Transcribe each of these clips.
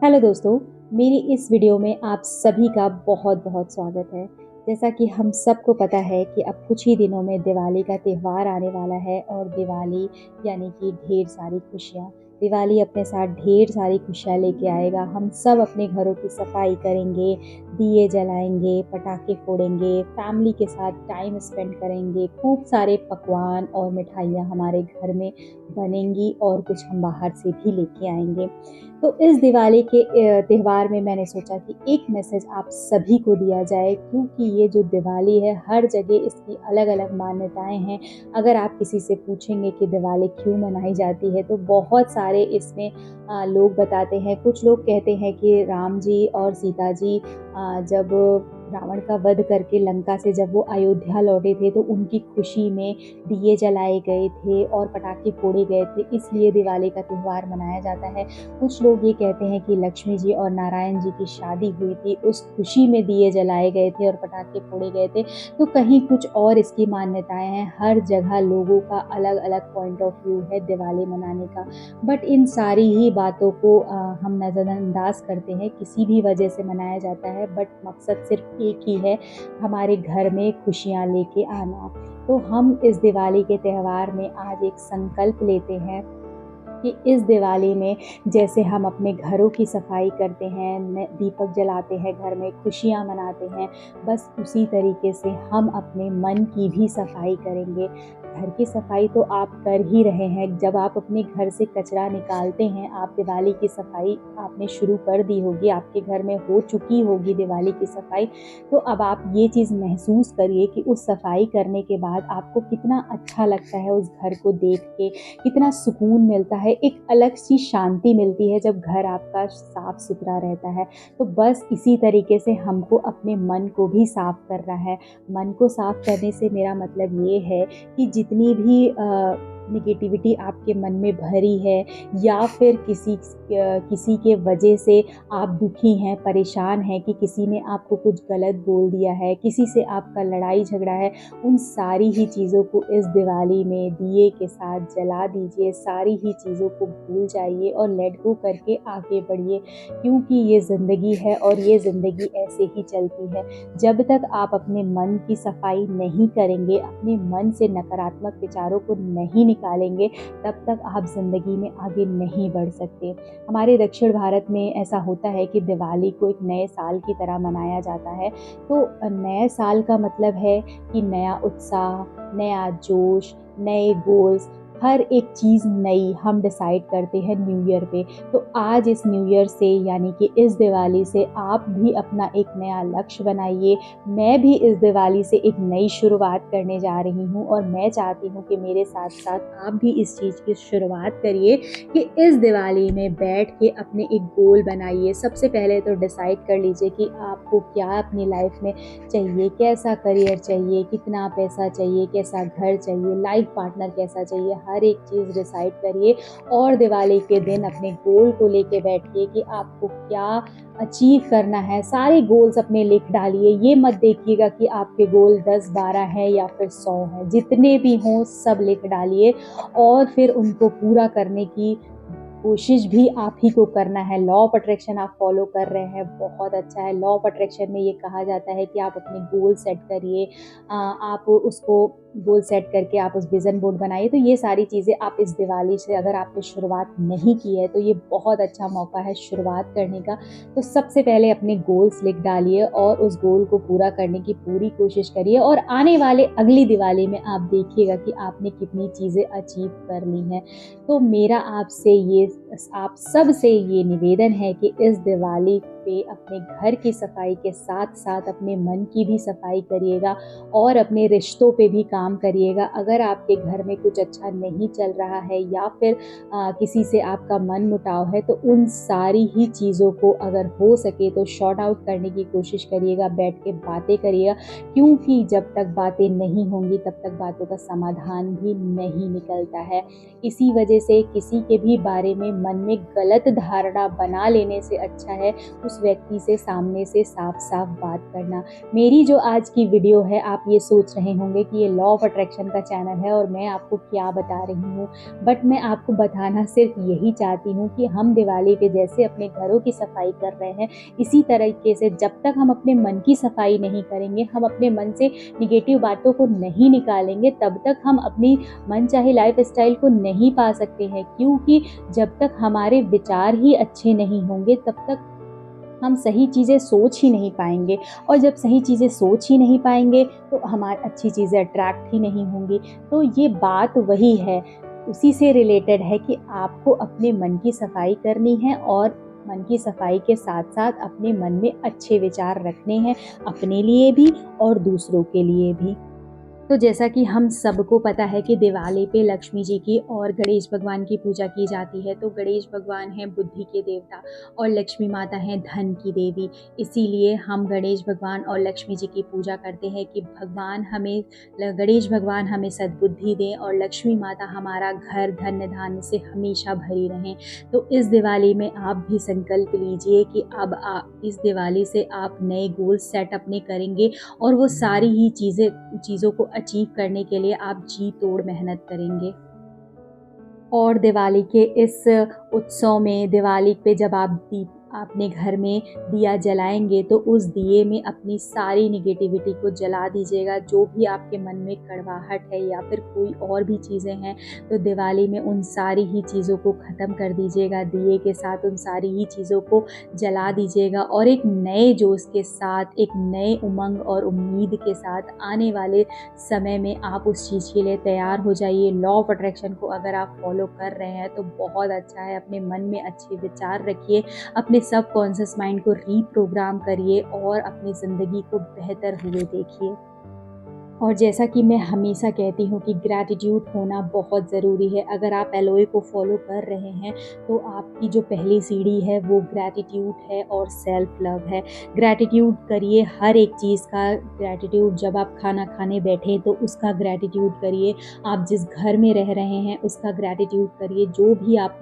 Hello दोस्तों, मेरी इस वीडियो में आप सभी का बहुत-बहुत स्वागत है। जैसा कि हम सबको पता है कि अब कुछ ही दिनों में दिवाली का त्योहार आने वाला है और दिवाली यानी कि ढेर सारी खुशियाँ। दिवाली अपने साथ ढेर सारी खुशियाँ लेके आएगा। हम सब अपने घरों की सफाई करेंगे, दिए जलाएँगे, पटाखे फोड़ेंगे, फैमिली के साथ टाइम स्पेंड करेंगे, खूब सारे पकवान और मिठाइयाँ हमारे घर में बनेंगी और कुछ हम बाहर से भी लेके आएँगे। तो इस दिवाली के त्योहार में मैंने सोचा कि एक मैसेज आप सभी को दिया जाए, क्योंकि ये जो दिवाली है हर जगह इसकी अलग-अलग मान्यताएँ हैं। अगर आप किसी से पूछेंगे कि दिवाली क्यों मनाई जाती है तो बहुत सारे इसमें लोग बताते हैं। कुछ लोग कहते हैं कि राम जी और सीता जी जब रावण का वध करके लंका से जब वो अयोध्या लौटे थे तो उनकी खुशी में दिए जलाए गए थे और पटाखे फोड़े गए थे, इसलिए दिवाली का त्योहार मनाया जाता है। कुछ लोग ये कहते हैं कि लक्ष्मी जी और नारायण जी की शादी हुई थी, उस खुशी में दिए जलाए गए थे और पटाखे फोड़े गए थे। तो कहीं कुछ और इसकी मान्यताएं हैं। हर जगह लोगों का अलग-अलग पॉइंट ऑफ व्यू है दिवाली मनाने का। बट इन सारी ही बातों को हम नज़रअंदाज करते हैं, किसी भी वजह से मनाया जाता है, बट मकसद सिर्फ एक ही है, हमारे घर में खुशियाँ लेके आना। तो हम इस दिवाली के त्योहार में आज एक संकल्प लेते हैं कि इस दिवाली में जैसे हम अपने घरों की सफाई करते हैं, दीपक जलाते हैं, घर में खुशियाँ मनाते हैं, बस उसी तरीके से हम अपने मन की भी सफाई करेंगे। घर की सफाई तो आप कर ही रहे हैं। जब आप अपने घर से कचरा निकालते हैं, आप दिवाली की सफाई आपने शुरू कर दी होगी, आपके घर में हो चुकी होगी दिवाली की सफाई। तो अब आप ये चीज़ महसूस करिए कि उस सफाई करने के बाद आपको कितना अच्छा लगता है उस घर को देख के, कितना सुकून मिलता है, एक अलग सी शांति मिलती है जब घर आपका साफ सुथरा रहता है। तो बस इसी तरीके से हमको अपने मन को भी साफ करना है। मन को साफ करने से मेरा मतलब ये है कि जितनी भी निगेटिविटी आपके मन में भरी है या फिर किसी के वजह से आप दुखी हैं, परेशान हैं कि किसी ने आपको कुछ गलत बोल दिया है, किसी से आपका लड़ाई झगड़ा है, उन सारी ही चीज़ों को इस दिवाली में दिए के साथ जला दीजिए। सारी ही चीज़ों को भूल जाइए और लेट गो करके आगे बढ़िए, क्योंकि ये ज़िंदगी है और ये ज़िंदगी ऐसे ही चलती है। जब तक आप अपने मन की सफाई नहीं करेंगे, अपने मन से नकारात्मक विचारों को नहीं निकालेंगे, तब तक आप ज़िंदगी में आगे नहीं बढ़ सकते। हमारे दक्षिण भारत में ऐसा होता है कि दिवाली को एक नए साल की तरह मनाया जाता है। तो नए साल का मतलब है कि नया उत्साह, नया जोश, नए गोल्स, हर एक चीज़ नई हम डिसाइड करते हैं न्यू ईयर पे। तो आज इस न्यू ईयर से यानी कि इस दिवाली से आप भी अपना एक नया लक्ष्य बनाइए। मैं भी इस दिवाली से एक नई शुरुआत करने जा रही हूँ और मैं चाहती हूँ कि मेरे साथ-साथ आप भी इस चीज़ की शुरुआत करिए कि इस दिवाली में बैठ के अपने एक गोल बनाइए। सबसे पहले तो डिसाइड कर लीजिए कि आपको क्या अपनी लाइफ में चाहिए, कैसा करियर चाहिए, कितना पैसा चाहिए, कैसा घर चाहिए, लाइफ पार्टनर कैसा चाहिए, हर एक चीज़ डिसाइड करिए और दिवाली के दिन अपने गोल को लेके बैठिए कि आपको क्या अचीव करना है। सारे गोल्स अपने लिख डालिए। ये मत देखिएगा कि आपके गोल 10-12 हैं या फिर 100 हैं, जितने भी हों सब लिख डालिए और फिर उनको पूरा करने की कोशिश भी आप ही को करना है। लॉ ऑफ अट्रैक्शन आप फॉलो कर रहे हैं, बहुत अच्छा है। लॉ ऑफ अट्रैक्शन में ये कहा जाता है कि आप अपने गोल सेट करिए, आप उसको गोल सेट करके आप उस विज़न बोर्ड बनाइए। तो ये सारी चीज़ें आप इस दिवाली से अगर आपने शुरुआत नहीं की है तो ये बहुत अच्छा मौका है शुरुआत करने का। तो सबसे पहले अपने गोल्स लिख डालिए और उस गोल को पूरा करने की पूरी कोशिश करिए और आने वाले अगली दिवाली में आप देखिएगा कि आपने कितनी चीज़ें अचीव कर ली हैं। तो मेरा आप सब से ये निवेदन है कि इस दिवाली पे अपने घर की सफाई के साथ-साथ अपने मन की भी सफाई करिएगा और अपने रिश्तों पे भी काम करिएगा। अगर आपके घर में कुछ अच्छा नहीं चल रहा है या फिर किसी से आपका मनमुटाव है, तो उन सारी ही चीज़ों को अगर हो सके तो सॉर्ट आउट करने की कोशिश करिएगा, बैठ के बातें करिएगा, क्योंकि जब तक बातें नहीं होंगी तब तक बातों का समाधान भी नहीं निकलता है। इसी वजह से किसी के भी बारे में मन में गलत धारणा बना लेने से अच्छा है उस व्यक्ति से सामने से साफ-साफ बात करना। मेरी जो आज की वीडियो है, आप ये सोच रहे होंगे कि ये लॉ ऑफ अट्रैक्शन का चैनल है और मैं आपको क्या बता रही हूँ। बट मैं आपको बताना सिर्फ यही चाहती हूँ कि हम दिवाली पे जैसे अपने घरों की सफाई कर रहे हैं, इसी तरीके से जब तक हम अपने मन की सफाई नहीं करेंगे, हम अपने मन से नेगेटिव बातों को नहीं निकालेंगे, तब तक हम अपनी मनचाही लाइफ़स्टाइल को नहीं पा सकते हैं। क्योंकि जब तक हमारे विचार ही अच्छे नहीं होंगे, तब तक हम सही चीज़ें सोच ही नहीं पाएँगे, और जब सही चीज़ें सोच ही नहीं पाएँगे तो अच्छी चीज़ें अट्रैक्ट ही नहीं होंगी। तो ये बात वही है, उसी से रिलेटेड है कि आपको अपने मन की सफाई करनी है, और मन की सफाई के साथ-साथ अपने मन में अच्छे विचार रखने हैं, अपने लिए भी और दूसरों के लिए भी। तो जैसा कि हम सबको पता है कि दिवाली पे लक्ष्मी जी की और गणेश भगवान की पूजा की जाती है। तो गणेश भगवान हैं बुद्धि के देवता और लक्ष्मी माता हैं धन की देवी। इसीलिए हम गणेश भगवान और लक्ष्मी जी की पूजा करते हैं कि गणेश भगवान हमें सद्बुद्धि दें और लक्ष्मी माता हमारा घर धन्य धान्य से हमेशा भरी रहें। तो इस दिवाली में आप भी संकल्प लीजिए कि अब इस दिवाली से आप नए गोल सेट अपने करेंगे, और वो सारी ही चीज़ों को अचीव करने के लिए आप जी तोड़ मेहनत करेंगे। और दिवाली के इस उत्सव में, दिवाली पे जब आप अपने घर में दिया जलाएँगे, तो उस दिए में अपनी सारी नेगेटिविटी को जला दीजिएगा। जो भी आपके मन में कड़वाहट है या फिर कोई और भी चीज़ें हैं, तो दिवाली में उन सारी ही चीज़ों को ख़त्म कर दीजिएगा। दिए के साथ उन सारी ही चीज़ों को जला दीजिएगा, और एक नए जोश के साथ, एक नए उमंग और उम्मीद के साथ आने वाले समय में आप उस चीज़ के लिए तैयार हो जाइए। लॉ ऑफ अट्रैक्शन को अगर आप फॉलो कर रहे हैं तो बहुत अच्छा है। अपने मन में अच्छे विचार रखिए, अपने सबकॉन्शियस माइंड को रीप्रोग्राम करिए और अपनी ज़िंदगी को बेहतर हुए देखिए। और जैसा कि मैं हमेशा कहती हूँ कि ग्रैटिट्यूड होना बहुत ज़रूरी है। अगर आप एलओए को फॉलो कर रहे हैं, तो आपकी जो पहली सीढ़ी है वो ग्रैटिट्यूड है और सेल्फ लव है। ग्रैटिट्यूड करिए हर एक चीज़ का ग्रैटिट्यूड। जब आप खाना खाने बैठे तो उसका ग्रैटिट्यूड करिए, आप जिस घर में रह रहे हैं उसका ग्रैटिट्यूड करिए, जो भी आप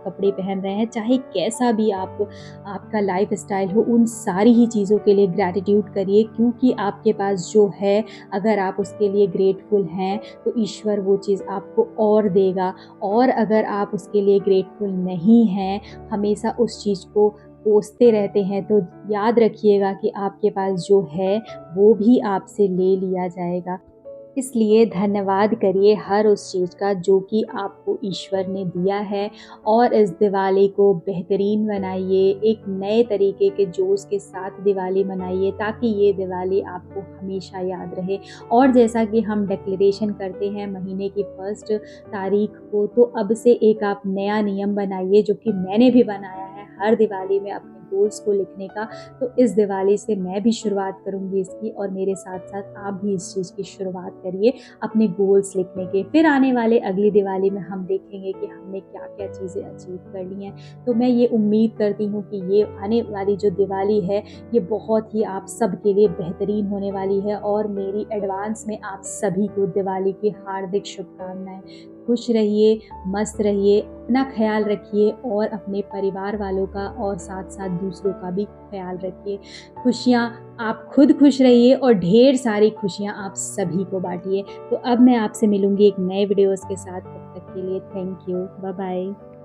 कपड़े पहन रहे हैं, चाहे कैसा भी आपका लाइफ़स्टाइल हो, उन सारी ही चीज़ों के लिए ग्रैटिट्यूड करिए। क्योंकि आपके पास जो है, अगर आप उसके लिए ग्रेटफुल हैं, तो ईश्वर वो चीज़ आपको और देगा। और अगर आप उसके लिए ग्रेटफुल नहीं हैं, हमेशा उस चीज़ को कोसते रहते हैं, तो याद रखिएगा कि आपके पास जो है वो भी आपसे ले लिया जाएगा। इसलिए धन्यवाद करिए हर उस चीज़ का जो कि आपको ईश्वर ने दिया है, और इस दिवाली को बेहतरीन बनाइए। एक नए तरीके के जोश के साथ दिवाली मनाइए, ताकि ये दिवाली आपको हमेशा याद रहे। और जैसा कि हम डिक्लेरेशन करते हैं महीने की 1 तारीख को, तो अब से एक आप नया नियम बनाइए, जो कि मैंने भी बनाया है हर दिवाली में अपने गोल्स को लिखने का। तो इस दिवाली से मैं भी शुरुआत करूँगी इसकी, और मेरे साथ-साथ आप भी इस चीज़ की शुरुआत करिए अपने गोल्स लिखने के। फिर आने वाले अगली दिवाली में हम देखेंगे कि हमने क्या-क्या चीज़ें अचीव कर ली हैं। तो मैं ये उम्मीद करती हूँ कि ये आने वाली जो दिवाली है, ये बहुत ही आप सबके लिए बेहतरीन होने वाली है, और मेरी एडवांस में आप सभी को दिवाली की हार्दिक शुभकामनाएँ। खुश रहिए, मस्त रहिए, अपना ख़्याल रखिए, और अपने परिवार वालों का और साथ-साथ दूसरों का भी ख़्याल रखिए। खुशियाँ आप खुद खुश रहिए, और ढेर सारी खुशियाँ आप सभी को बाँटिए। तो अब मैं आपसे मिलूँगी एक नए वीडियोज़ के साथ। तब तक के लिए थैंक यू। Bye bye.